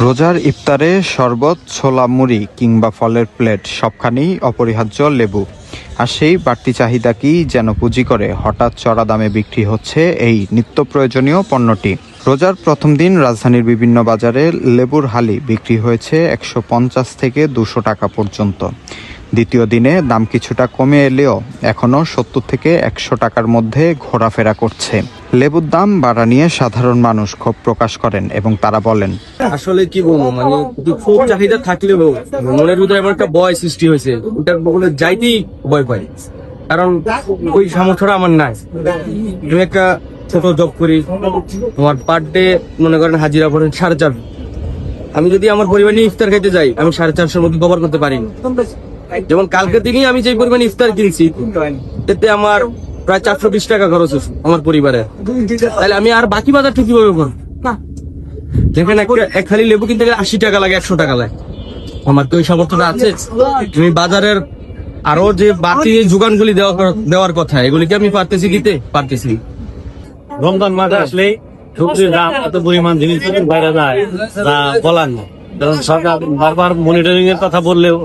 রোজার ইফতারে শরবত, ছোলা, মুড়ি কিংবা ফলের প্লেট সবখানেই অপরিহার্য লেবু। আর সেই বাড়তি চাহিদাকেই যেন পুঁজি করে হঠাৎ চড়া দামে বিক্রি হচ্ছে এই নিত্য প্রয়োজনীয় পণ্যটি। রোজার প্রথম দিন রাজধানীর বিভিন্ন বাজারে লেবুর হালি বিক্রি হয়েছে 150 থেকে 200 টাকা পর্যন্ত। দ্বিতীয় দিনে দাম কিছুটা কমে এলেও এখনও 70 থেকে 100 টাকার মধ্যে ঘোরাফেরা করছে। লেবুর দাম বাড়া নিয়ে সাধারণ মানুষ ক্ষোভ প্রকাশ করেন এবং তারা বলেন, আসলে কি বলবো, মানে খুব চাহিদা থাকলেও মনের ভিতরে এমন একটা ভয় সৃষ্টি হয়েছে, ওটার বলে যাইতেই ভয় পাই। কারণ ওই সামর্থ্যটা আমার নাই। আমি একটা ছোট জব করি, আমার পার ডে মনে করেন হাজিরা করেন 450। আমি যদি আমার পরিবার নিয়ে ইফতার খেতে যাই, আমি 450-এর মধ্যে কভার করতে পারিনি। যেমন কালকে দিনই আমি যে পরিমাণ ইফতার কিনছি, এতে আমার প্রায় 420 টাকা খরচ হচ্ছে আমার পরিবারে। তাহলে আমি আর বাকি বাজারটা কিভাবে করবো? যেখানে এক খালি লেবু কিনতে গেলে 80 টাকা লাগে, 100 টাকা লাগে। আমার তো ওই সামর্থ্যটা আছে। আমি বাজারের আরো যে বাকি যোগানগুলি দেওয়ার কথা, এগুলিকে আমি পারতেছি। রমজান মাসে আসলেই সবজির দাম এত পরিমাণ জিনিস বাইরে যায় তা বলার নেই। কারণ সরকার বারবার মনিটরিং এর কথা বললেও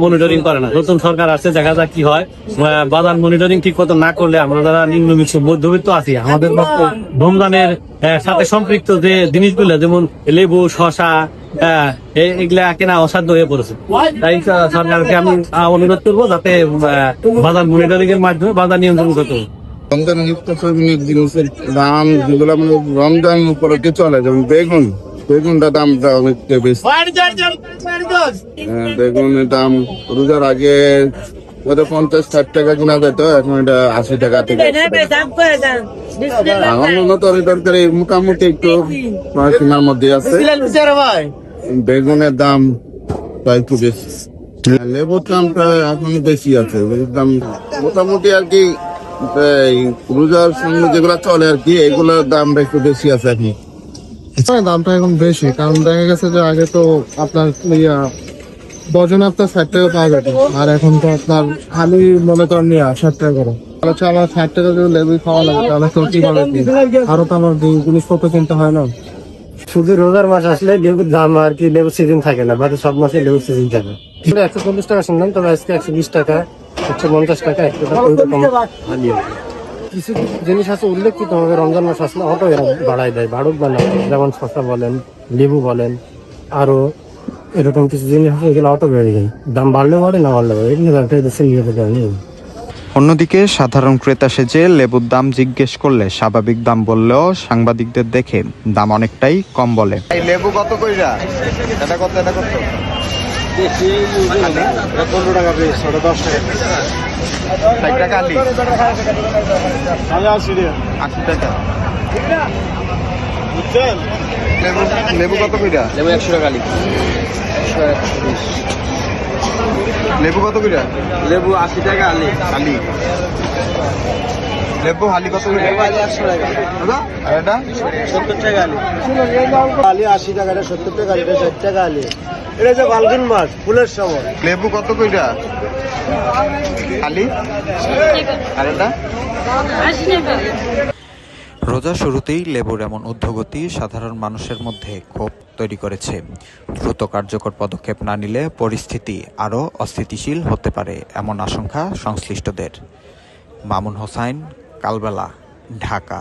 মনিটরিং করে না। নতুন সরকার আসছে, দেখা যাক কি হয়। বাজার মনিটরিং ঠিক মতো না করলে আমরা যারা নিম্নবিত্ত মধ্যবিত্ত আছি, আমাদের রমজানের সাথে সম্পৃক্ত যে জিনিসগুলো যেমন লেবু, শশা, এগুলা কেনা অসাধ্য হয়ে পড়েছে। তাই সরকারকে আমি অনুরোধ করবো যাতে বাজার মনিটরিং এর মাধ্যমে বাজার নিয়ন্ত্রণ করতে হবে। রমজান জিনিসের দাম যেগুলো রমজান উপলক্ষে চলে, যেমন বেগুনটা দামটা অনেকটা বেশি। বেগুনের দাম রোজার আগে 50-60 টাকা কিনা যেত, এখন এটা 80 টাকা থেকে। অন্য তরকারি মোটামুটি একটু সীমার মধ্যে আছে। বেগুনের দাম প্রায় একটু বেশি। লেবুর দামটা এখন বেশি আছে। লেবুর দাম মোটামুটি আর কি রোজার সঙ্গে যেগুলো চলে আর কি, এগুলোর দাম একটু বেশি আছে এখন। দামটা এখন বেশি, কারণ দেখা গেছে যে আগে তো আপনার ডজন আপনার 60 টাকা পাওয়া যেত, আর এখন তো আপনার খালি মনে করেন 60 টাকা করে। আমার 60 টাকা যদি লেবু খাওয়া লাগে তাহলে তো কি হবে, আরো তো আমার জিনিসপত্র কিনতে হয় না। শুধু রোজার মাস আসলে লেবুর দাম আর কি, লেবুর সিজন থাকে না, বাকি সব মাসে লেবুর সিজন থাকে। 140 টাকা শুনলাম, তবে আজকে 120 টাকা, 150 টাকা, 1 টাকা কিছু জিনিস আছে উল্লেখিত হবে। রমজান মাস আসলে অটো এরা বাড়াই দেয়, বাড়ুক বা না, যেমন শসা বলেন, লেবু বলেন, আরো এরকম কিছু জিনিস আছে, এগুলো অটো বেড়ে যায়। দাম বাড়লেও বাড়ে, না বাড়লেও বাড়ে, এগুলো। অন্যদিকে সাধারণ ক্রেতা সেজে লেবুর দাম জিজ্ঞেস করলে স্বাভাবিক দাম বললেও সাংবাদিকদের দেখে দাম অনেকটাই কম বলে। লেবু কত কইরা? এটা কত? 15 টাকা পিস, 10 টাকা। 60 টাকা আলি, 80 টাকা। বুঝছেন? লেবু কত কইরা? লেবু 100 টাকা আলি। লেবু কত কইরা? লেবু 80 টাকা আলি। লেবু হালি কত কইরা? 100 টাকা। আর এটা 70 টাকা আলি। আলি 80 টাকা, 70 টাকা, 60 টাকা আলি। এটা যে ফাল্গুন মাস ফুলের সময়। লেবু কত কইরা? হালি আর এটা রোজা শুরুতেই লেবুর এমন ঊর্ধ্বগতি সাধারণ মানুষের মধ্যে ক্ষোভ তৈরি করেছে। দ্রুত কার্যকর পদক্ষেপ না নিলে পরিস্থিতি আরও অস্থিতিশীল হতে পারে এমন আশঙ্কা সংশ্লিষ্টদের। মামুন হোসাইন, কালবেলা, ঢাকা।